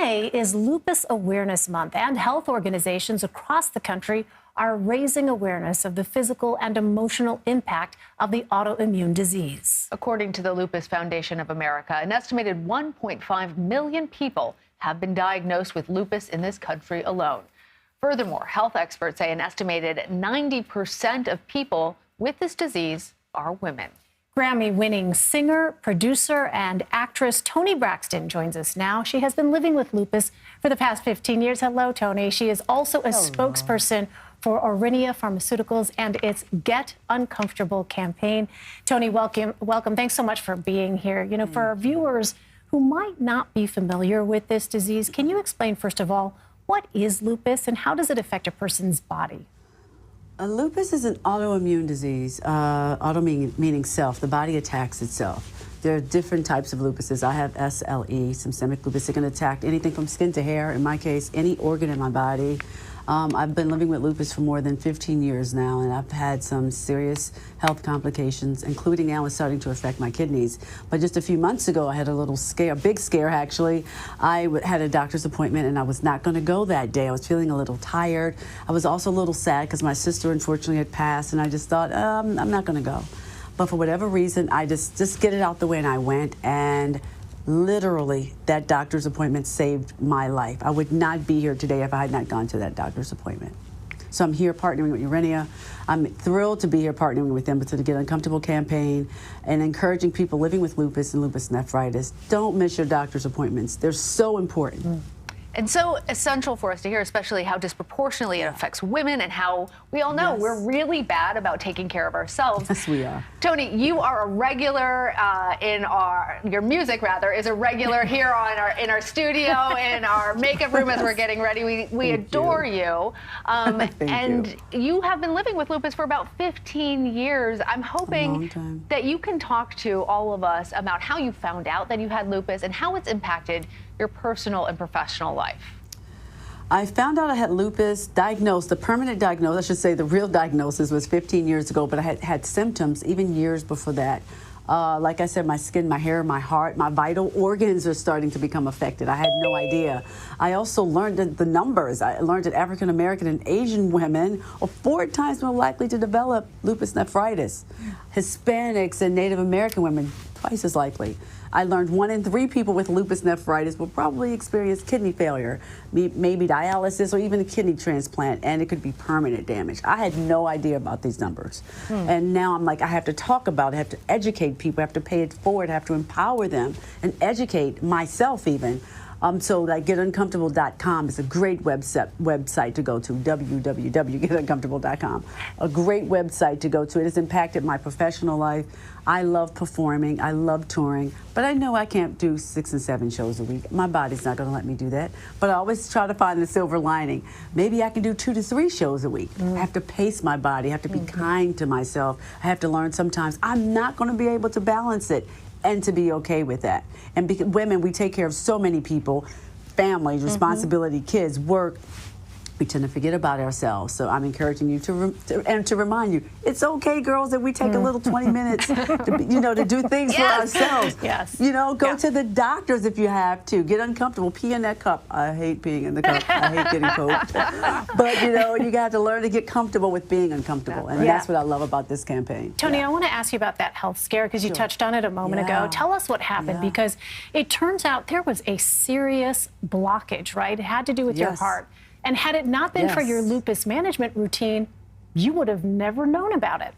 May is Lupus Awareness Month, and health organizations across the country are raising awareness of the physical and emotional impact of the autoimmune disease. According to the Lupus Foundation of America, an estimated 1.5 million people have been diagnosed with lupus in this country alone. Furthermore, health experts say an estimated 90% of people with this disease are women. Grammy-winning singer, producer, and actress Toni Braxton joins us now. She has been living with lupus for the past 15 years. Hello, Toni. She is also a spokesperson for Aurinia Pharmaceuticals and its Get Uncomfortable campaign. Toni, welcome. Thanks so much for being here. You know, for our viewers who might not be familiar with this disease, can you explain, first of all, what is lupus and how does it affect a person's body? Lupus is an autoimmune disease. Auto meaning self. The body attacks itself. There are different types of lupuses. I have SLE, systemic lupus. It can attack anything from skin to hair. In my case, any organ in my body. I've been living with lupus for more than 15 years now, and I've had some serious health complications, including now it's starting to affect my kidneys. But just a few months ago, I had a little scare, a big scare actually. I had a doctor's appointment, and I was not going to go that day. I was feeling a little tired. I was also a little sad because my sister unfortunately had passed, and I just thought, I'm not going to go. But for whatever reason, I just get it out the way, and I went, and literally, that doctor's appointment saved my life. I would not be here today if I had not gone to that doctor's appointment. So I'm here partnering with Aurinia. I'm thrilled to be here partnering with them to Get Uncomfortable campaign and encouraging people living with lupus and lupus nephritis. Don't miss your doctor's appointments. They're so important. And so essential for us to hear, especially how disproportionately it affects women and how we all know we're really bad about taking care of ourselves. Yes, we are. Toni, you are a regular your music rather is a regular here in our studio, in our makeup room as we're getting ready. We adore you. And you have been living with lupus for about 15 years. I'm hoping that you can talk to all of us about how you found out that you had lupus and how it's impacted your personal and professional life. I found out I had lupus, diagnosed, the permanent diagnosis, I should say the real diagnosis was 15 years ago, but I had symptoms even years before that. Like I said, my skin, my hair, my heart, my vital organs are starting to become affected. I had no idea. I also learned the numbers. I learned that African American and Asian women are 4 times more likely to develop lupus nephritis. Hispanics and Native American women, twice as likely. I learned 1 in 3 people with lupus nephritis will probably experience kidney failure, maybe dialysis or even a kidney transplant, and it could be permanent damage. I had no idea about these numbers. And now I'm like, I have to talk about it, I have to educate people, I have to pay it forward, I have to empower them and educate myself even. So like getuncomfortable.com is a great website to go to, www.getuncomfortable.com. A great website to go to. It has impacted my professional life. I love performing, I love touring, but I know I can't do 6 and 7 shows a week. My body's not gonna let me do that, but I always try to find the silver lining. Maybe I can do 2 to 3 shows a week. I have to pace my body, I have to be kind to myself. I have to learn sometimes I'm not gonna be able to balance it, and to be okay with that. And women, we take care of so many people, families, responsibility, kids, work. We tend to forget about ourselves. So I'm encouraging you to remind you, it's okay, girls, that we take a little 20 minutes to do things for ourselves. You know, go to the doctors if you have to. Get uncomfortable. Pee in that cup. I hate peeing in the cup. I hate getting poked. But, you know, you got to learn to get comfortable with being uncomfortable. And that's what I love about this campaign. Toni, I want to ask you about that health scare because you touched on it a moment ago. Tell us what happened because it turns out there was a serious blockage, right? It had to do with your heart. And had it not been for your lupus management routine, you would have never known about it.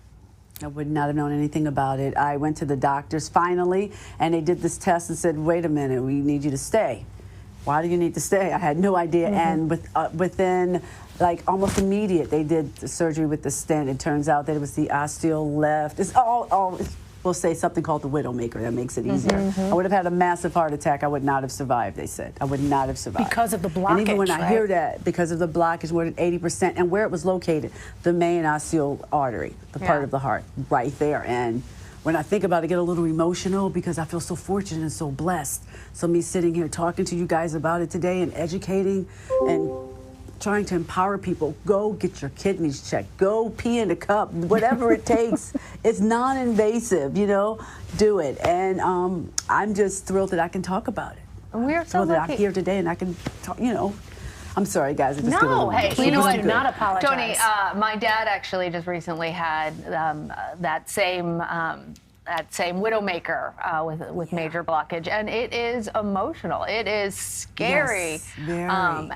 I would not have known anything about it. I went to the doctors finally, and they did this test and said, wait a minute, we need you to stay. Why do you need to stay? I had no idea. And within like almost immediate, they did the surgery with the stent. It turns out that it was the osteo left. It's we'll say something called the widowmaker. That makes it easier. I would have had a massive heart attack. I would not have survived, they said. I would not have survived. Because of the blockage, and even when I hear that, because of the blockage, more than 80%, and where it was located, the main osteo artery, the part of the heart, right there. And when I think about it, I get a little emotional because I feel so fortunate and so blessed. So me sitting here talking to you guys about it today and educating and trying to empower people, go get your kidneys checked, go pee in a cup, whatever it takes. It's non-invasive, you know, do it. And I'm just thrilled that I can talk about it. We are so that lucky. I'm here today and I can talk, you know. I'm sorry, guys. I just get a No, little hey, Please you know what? do not apologize. Toni, my dad actually just recently had that same widowmaker with major blockage, and it is emotional. It is scary. Yes, very,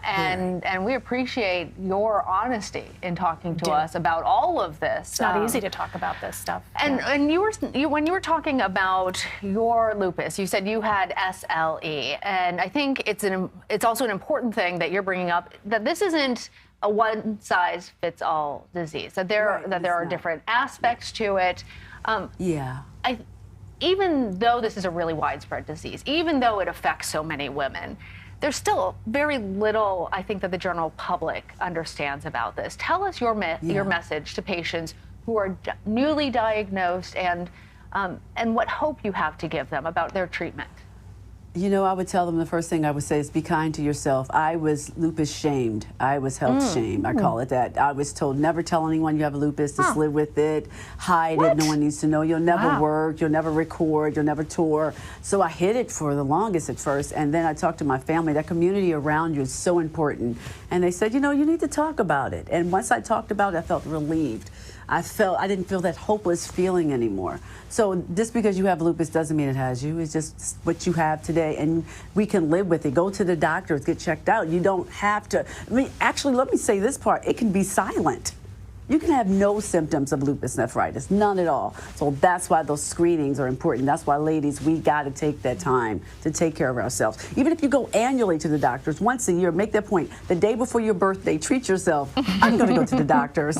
and we appreciate your honesty in talking to us about all of this. It's not easy to talk about this stuff. And when you were talking about your lupus, you said you had SLE, and I think it's also an important thing that you're bringing up, that this isn't a one-size-fits-all disease. That there are different aspects to it. Even though this is a really widespread disease, even though it affects so many women, there's still very little, I think, that the general public understands about this. Tell us your message to patients who are newly diagnosed, and what hope you have to give them about their treatment. You know, I would tell them the first thing I would say is be kind to yourself. I was lupus shamed. I was health shamed. I call it that. I was told never tell anyone you have a lupus, just live with it, hide it, no one needs to know. You'll never work, you'll never record, you'll never tour. So I hid it for the longest at first, and then I talked to my family. That community around you is so important. And they said, you know, you need to talk about it. And once I talked about it, I felt relieved. I didn't feel that hopeless feeling anymore. So just because you have lupus doesn't mean it has you. It's just what you have today, and we can live with it. Go to the doctors, get checked out. You don't have to. I mean, actually, let me say this part. It can be silent. You can have no symptoms of lupus nephritis, none at all. So that's why those screenings are important. That's why, ladies, we got to take that time to take care of ourselves. Even if you go annually to the doctors once a year, make that point. The day before your birthday, treat yourself. I'm going to go to the doctors.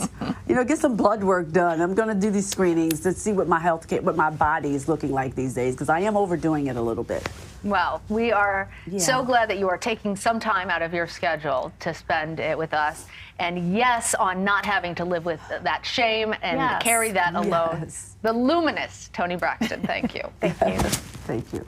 You know, get some blood work done. I'm going to do these screenings to see what my body is looking like these days, because I am overdoing it a little bit. Well, we are so glad that you are taking some time out of your schedule to spend it with us. And yes, on not having to live with that shame and carry that alone. The luminous Toni Braxton, thank you. Thank you. Thank you.